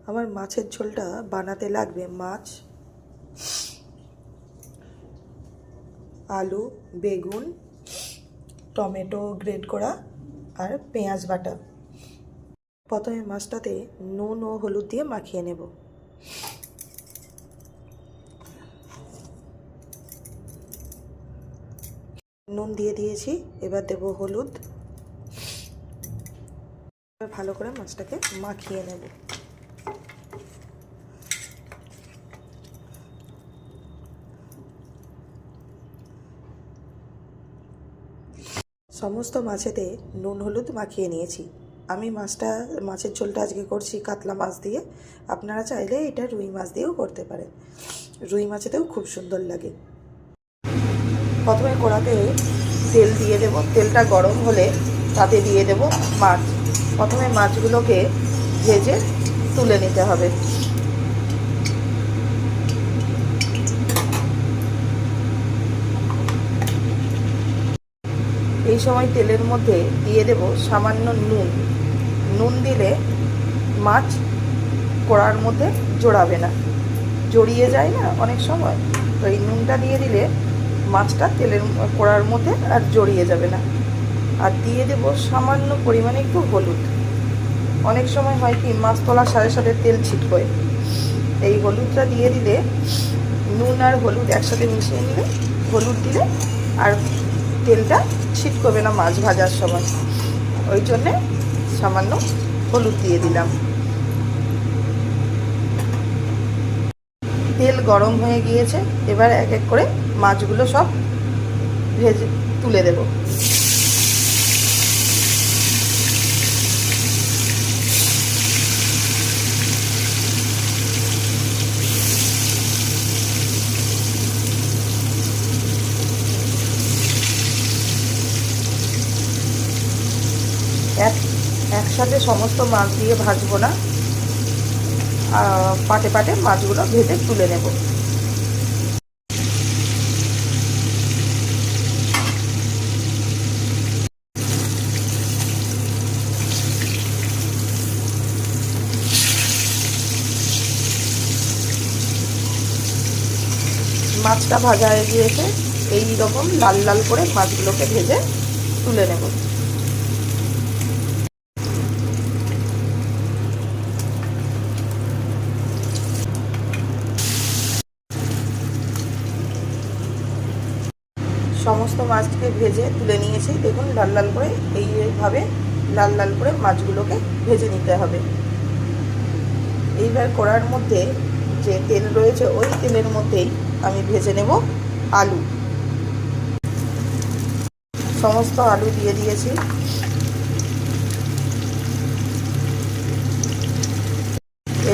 আমার মাছের ঝোলটা বানাতে লাগবে মাছ, আলু, বেগুন, টমেটো গ্রেট করা আর পেঁয়াজ বাটা। প্রথমে মাছটাতে নুন ও হলুদ দিয়ে মাখিয়ে নেব। নুন দিয়ে দিয়েছি, এবার দেব হলুদ। ভালো করে মাছটাকে মাখিয়ে নেব। সমস্ত মাছেতে নুন হলুদ মাখিয়ে নিয়েছি। আমি মাছের ঝোলটা আজকে করছি কাতলা মাছ দিয়ে। আপনারা চাইলে এটা রুই মাছ দিয়েও করতে পারেন, রুই মাছেতেও খুব সুন্দর লাগে। প্রথমে কড়াতে তেল দিয়ে দেব। তেলটা গরম হলে তাতে দিয়ে দেব মাছ। প্রথমে মাছগুলোকে ভেজে তুলে নিতে হবে। এই সময় তেলের মধ্যে দিয়ে দেব সামান্য নুন। নুন দিলে মাছ কড়ার মধ্যে জড়াবে না, জড়িয়ে যায় না অনেক সময়, তো এই নুনটা দিয়ে দিলে মাছটা কড়ার মধ্যে আর জড়িয়ে যাবে না। আর দিয়ে দেব সামান্য পরিমাণে একটু হলুদ। অনেক সময় হয় কি মাছ তোলার সাথে সাথে তেল ছিটকোয়, এই হলুদটা দিয়ে দিলে, নুন আর হলুদ একসাথে মিশিয়ে নিলে হলুদ দিলে আর তেলটা ছিটকোবে না মাছ ভাজার সময়, ওই জন্যে সামান্য হলুদ দিয়ে দিলাম। তেল গরম হয়ে গিয়েছে, এবার এক এক করে মাছগুলো সব ভেজে তুলে দেব। একসাথে সমস্ত মাছ দিয়ে ভাজবো না, পাটে পাটে মাছগুলো ভেজে তুলে নেব। মাছটা ভাজা হয়ে গিয়েছে, এই রকম লাল লাল করে মাছগুলোকে ভেজে তুলে নেব। সমস্ত মাছকে ভেজে তুলে নিয়েছি। দেখুন লাল লাল করে, এইভাবে লাল লাল করে মাছগুলোকে ভেজে নিতে হবে। এইবার কড়ার মধ্যে যে তেল রয়েছে ওই তেলের মধ্যেই আমি ভেজে নেব আলু। সমস্ত আলু দিয়ে দিয়েছি।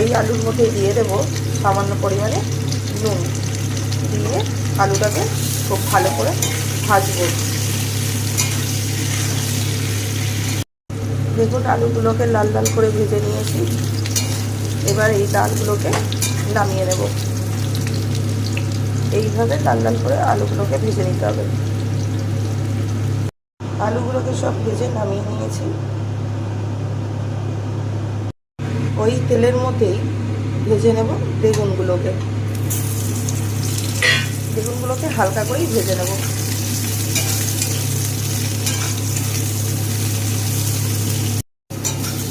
এই আলুর মধ্যে দিয়ে দেব সামান্য পরিমাণে নুন, দিয়ে আলুটাকে খুব ভালো করে ভাজবো। দেখুন আলুগুলোকে লাল লাল করে ভেজে নিয়েছি। এবার এই ডালগুলোকে নামিয়ে নেব। এইভাবে লাল লাল করে আলুগুলোকে ভেজে নিতে হবে। আলুগুলোকে সব ভেজে নামিয়ে নিয়েছি। ওই তেলের মধ্যেই ভেজে নেব বেগুনগুলোকে। বেগুনগুলোকে হালকা করেই ভেজে নেব।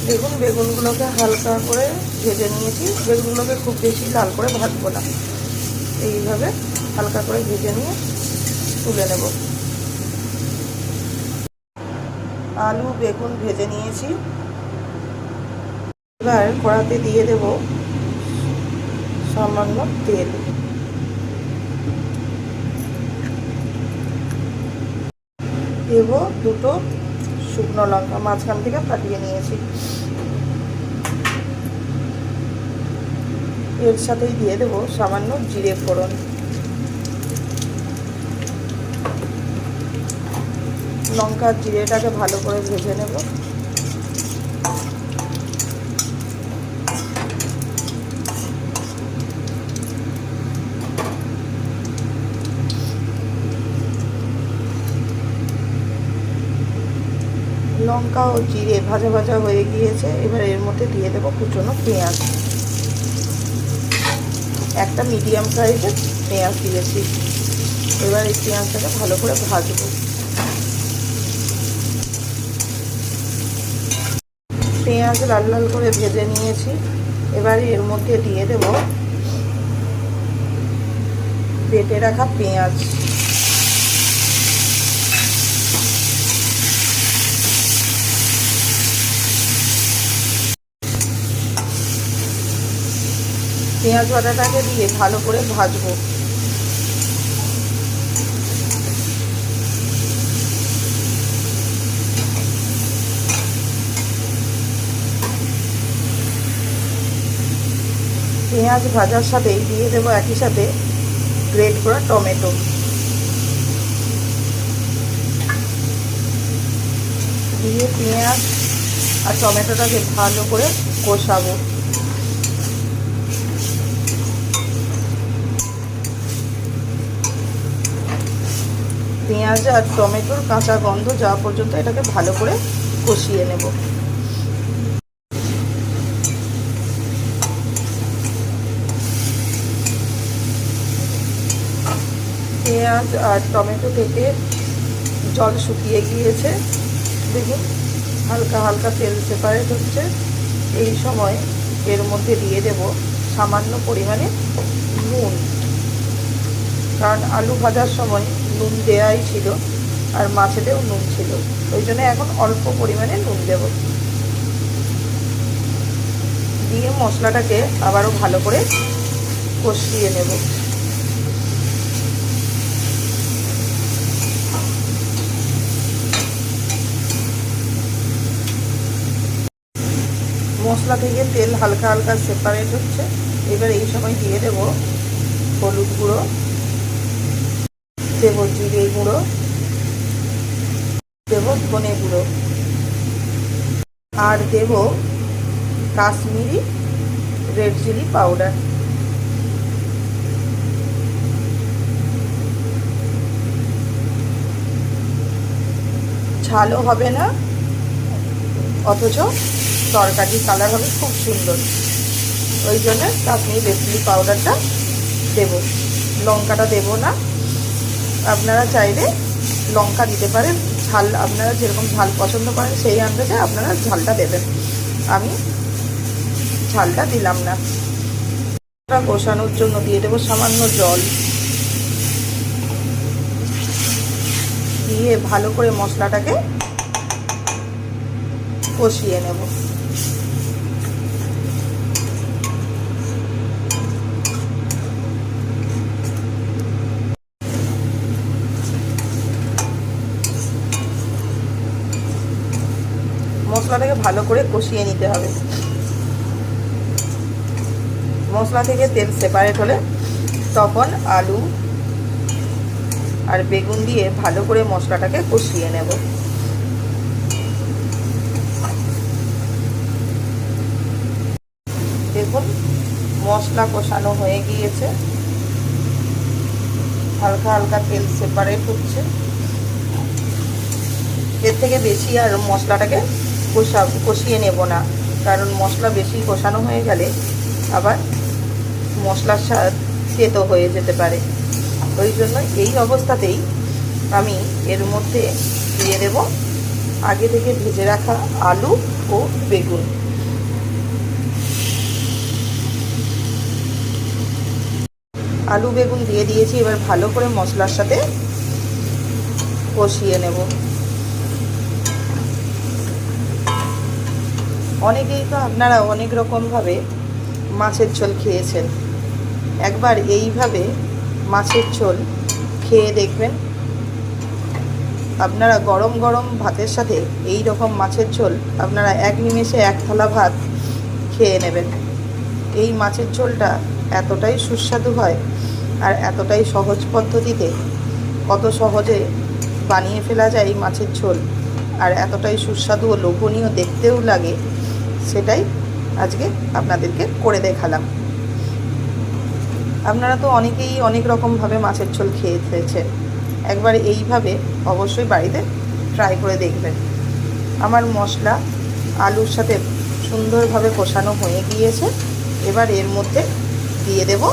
দেখুন বেগুনগুলোকে হালকা করে ভেজে নিয়েছি। বেগুনগুলোকে খুব বেশি লাল করে ভাজবো না, এইভাবে হালকা করে ভেজে নিয়ে তুলে নেব। আলু বেগুন ভেজে নিয়েছি। এবার কড়াতে দিয়ে দেব সামান্য তেল। দেব দুটো শুকনো লঙ্কা, মাঝখান থেকে ফাটিয়ে নিয়েছি। এর সাথেই দিয়ে দেব সামান্য জিরে ফোড়ন। লঙ্কার জিরেটাকে ভালো করে ভেজে নেব। লঙ্কা ও জিরে ভাজা ভাজা হয়ে গিয়েছে, এবার এর মধ্যে দিয়ে দেবো কুচনো পেঁয়াজ। একটা মিডিয়াম সাইজের পেঁয়াজ দিয়েছি। এবার এই পেঁয়াজটাকে ভালো করে ভাজবো। পেঁয়াজ লাল লাল করে ভেজে নিয়েছি। এবার এর মধ্যে দিয়ে দেব বেটে রাখা পেঁয়াজ। পেঁয়াজ বাটাটাকে দিয়ে ভালো করে ভাজবো। পেঁয়াজ ভাজার সাথেই দিয়ে দেবো একই সাথে গ্রেট করা টমেটো। দিয়ে পেঁয়াজ আর টমেটোটাকে ভালো করে কষাবো। পেঁয়াজ আর টমেটোর কাঁচা গন্ধ যাওয়া পর্যন্ত এটাকে ভালো করে কষিয়ে নেব। পেঁয়াজ আর টমেটো থেকে জল শুকিয়ে গিয়েছে, দেখুন হালকা হালকা তেল সেপারেট হচ্ছে। এই সময় এর মধ্যে দিয়ে দেব সামান্য পরিমাণে নুন, কারণ আলু ভাজার সময় নুন দেওয়াই ছিল আর মাছেতেও নুন ছিল, ওই জন্য এখন অল্প পরিমাণে নুন দেব। দিয়ে মশলাটাকে আবারও ভালো করে কষিয়ে নেব। মশলা থেকে তেল হালকা হালকা সেপারেট হচ্ছে। এবার এই সময় দিয়ে দেব হলুদ গুঁড়ো, দেব জিরে গুঁড়ো, দেব ধনে গুঁড়ো, আর দেব কাশ্মীরি রেড চিলি পাউডার। ঝালও হবে না, অথচ তরকারির কালার হবে খুব সুন্দর, ওই জন্য কাশ্মীরি রেড চিলি পাউডারটা দেব। লঙ্কাটা দেব না, আপনারা চাইলে লঙ্কা দিতে পারেন। ঝাল আপনারা যেরকম ঝাল পছন্দ করেন সেই আন্দাজে আপনারা ঝালটা দেবেন, আমি ঝালটা দিলাম না। কষানোর জন্য দিয়ে দেবো সামান্য জল। দিয়ে ভালো করে মশলাটাকে কষিয়ে নেব। মশলাটাকে ভালো করে কষিয়ে নিতে হবে। মশলা থেকে তেল সেপারেট হলে তখন আলু আর বেগুন দিয়ে ভালো করে মশলাটাকে কষিয়ে নেব। দেখুন মশলা কষানো হয়ে গিয়েছে, হালকা হালকা তেল সেপারেট হচ্ছে। এর থেকে বেশি আর মশলাটাকে কষিয়ে নেব না, কারণ মশলা বেশি কষানো হয়ে গেলে আবার মশলার স্বাদ তেতো হয়ে যেতে পারে। ওই জন্য এই অবস্থাতেই আমি এর মধ্যে দিয়ে দেব আগে থেকে ভেজে রাখা আলু ও বেগুন। আলু বেগুন দিয়ে দিয়েছি, এবার ভালো করে মশলার সাথে কষিয়ে নেব। অনেকেই তো আপনারা অনেক রকমভাবে মাছের ঝোল খেয়েছেন, একবার এইভাবে মাছের ঝোল খেয়ে দেখবেন। আপনারা গরম গরম ভাতের সাথে এই রকম মাছের ঝোল আপনারা এক নিমেষে এক থালা ভাত খেয়ে নেবেন। এই মাছের ঝোলটা এতটাই সুস্বাদু হয় আর এতটাই সহজ পদ্ধতিতে কত সহজে বানিয়ে ফেলা যায় এই মাছের ঝোল, আর এতটাই সুস্বাদু ও লোভনীয় দেখতেও লাগে, সেটাই আজকে আপনাদেরকে করে দেখালাম। আপনারা তো অনেকেই অনেক রকমভাবে মাছের ঝোল খেয়েছেন, একবার এইভাবে অবশ্যই বাড়িতে ট্রাই করে দেখবেন। আমার মশলা আলুর সাথে সুন্দরভাবে কষানো হয়ে গিয়েছে। এবার এর মধ্যে দিয়ে দেব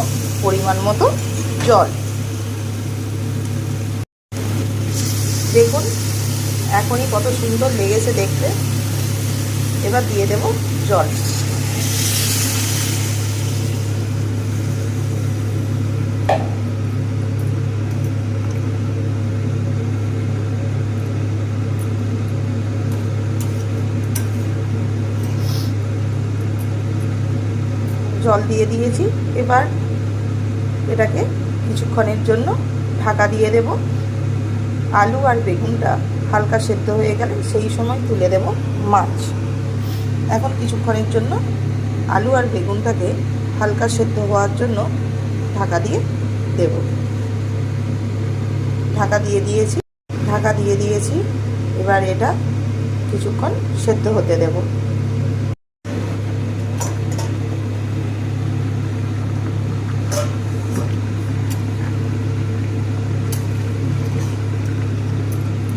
পরিমাণ মতো জল। দেখুন এখনই কত সুন্দর লেগেছে দেখতে। এবার দিয়ে দেব জল। জল দিয়ে দিয়েছি। এবার এটাকে কিছুক্ষণের জন্য ঢাকা দিয়ে দেব। আলু আর বেগুনটা হালকা সেদ্ধ হয়ে গেলে সেই সময় তুলে দেব মাছ। এখন কিছুক্ষণের জন্য আলু আর বেগুনটাকে হালকা সেদ্ধ হওয়ার জন্য ঢাকা দিয়ে দেব। ঢাকা দিয়ে দিয়েছি। এবার এটা কিছুক্ষণ সেদ্ধ হতে দেব।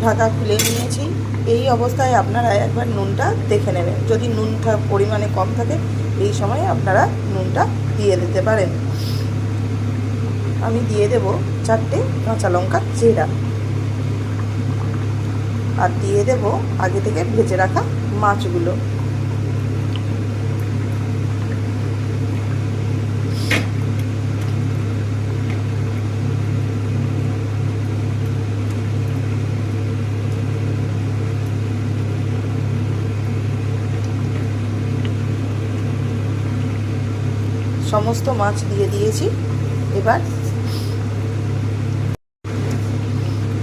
ঢাকা খুলে নিয়েছি। এই অবস্থায় আপনারা একবার নুনটা দেখে নেবেন। যদি নুনটা পরিমাণে কম থাকে এই সময় আপনারা নুনটা দিয়ে দিতে পারেন। আমি দিয়ে দেব 4টে কাঁচা লঙ্কা চেরা, আর দিয়ে দেব আগে থেকে ভেজে রাখা মাছগুলো। সমস্ত মাছ দিয়ে দিয়েছি। এবার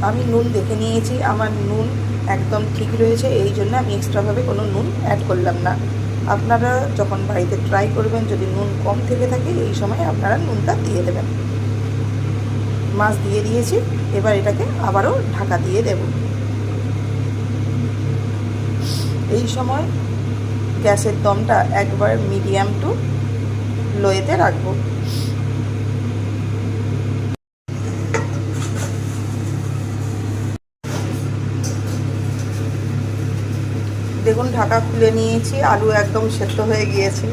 আমি নুন দেখে নিয়েছি, আমার নুন একদম ঠিক রয়েছে, এই জন্য আমি এক্সট্রাভাবে কোনো নুন অ্যাড করলাম না। আপনারা যখন বাড়িতে ট্রাই করবেন, যদি নুন কম থেকে থাকে এই সময় আপনারা নুনটা দিয়ে দেবেন। মাছ দিয়ে দিয়েছি। এবার এটাকে আবারও ঢাকা দিয়ে দেব। এই সময় গ্যাসের দমটা একবার মিডিয়াম টু লোয়েতে রাখবো। দেখুন ঢাকা খুলে নিয়েছি। আলু একদম সেদ্ধ হয়ে গিয়েছে।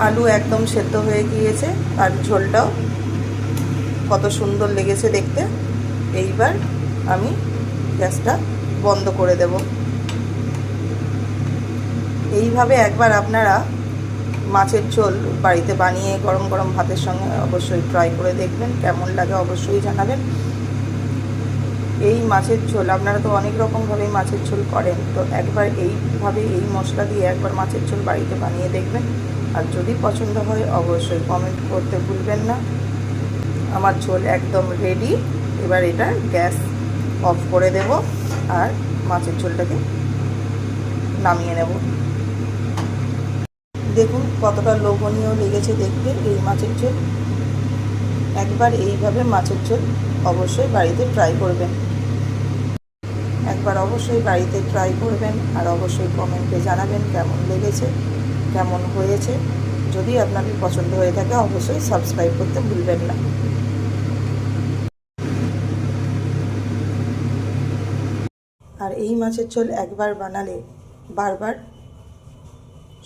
আলু একদম সেদ্ধ হয়ে গিয়েছে আর ঝোলটাও কত সুন্দর লেগেছে দেখতে। এইবার আমি গ্যাসটা বন্ধ করে দেব। এইভাবে একবার আপনারা মাছের ঝোল বাড়িতে বানিয়ে গরম গরম ভাতের সঙ্গে অবশ্যই ট্রাই করে দেখবেন, কেমন লাগে অবশ্যই জানাবেন। এই মাছের ঝোল আপনারা তো অনেক রকমভাবে মাছের ঝোল করেন, তো একবার এইভাবে এই মশলা দিয়ে একবার মাছের ঝোল বাড়িতে বানিয়ে দেখবেন। আর যদি পছন্দ হয় অবশ্যই কমেন্ট করতে ভুলবেন না। আমার ঝোল একদম রেডি। এবার এটা গ্যাস অফ করে দেব আর মাছের ঝোলটাকে নামিয়ে নেব। দেখুন কতটা লোভনীয় লেগেছে দেখতে এই মাছের ঝোল। একবার এইভাবে মাছের ঝোল অবশ্যই বাড়িতে ট্রাই করবেন। একবার অবশ্যই বাড়িতে ট্রাই করবেন আর অবশ্যই কমেন্টে জানাবেন কেমন লেগেছে, কেমন হয়েছে। যদি আপনাদের পছন্দ হয়ে থাকে অবশ্যই সাবস্ক্রাইব করতে ভুলবেন না। আর এই মাছের ঝোল একবার বানালে বারবার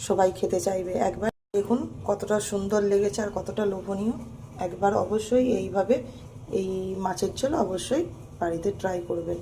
সবাই খেতে চাইবে। একবার দেখুন কতটা সুন্দর লেগেছে আর কতটা লোভনীয়। একবার অবশ্যই এইভাবে এই মাছের ঝোল অবশ্যই বাড়িতে ট্রাই করবেন।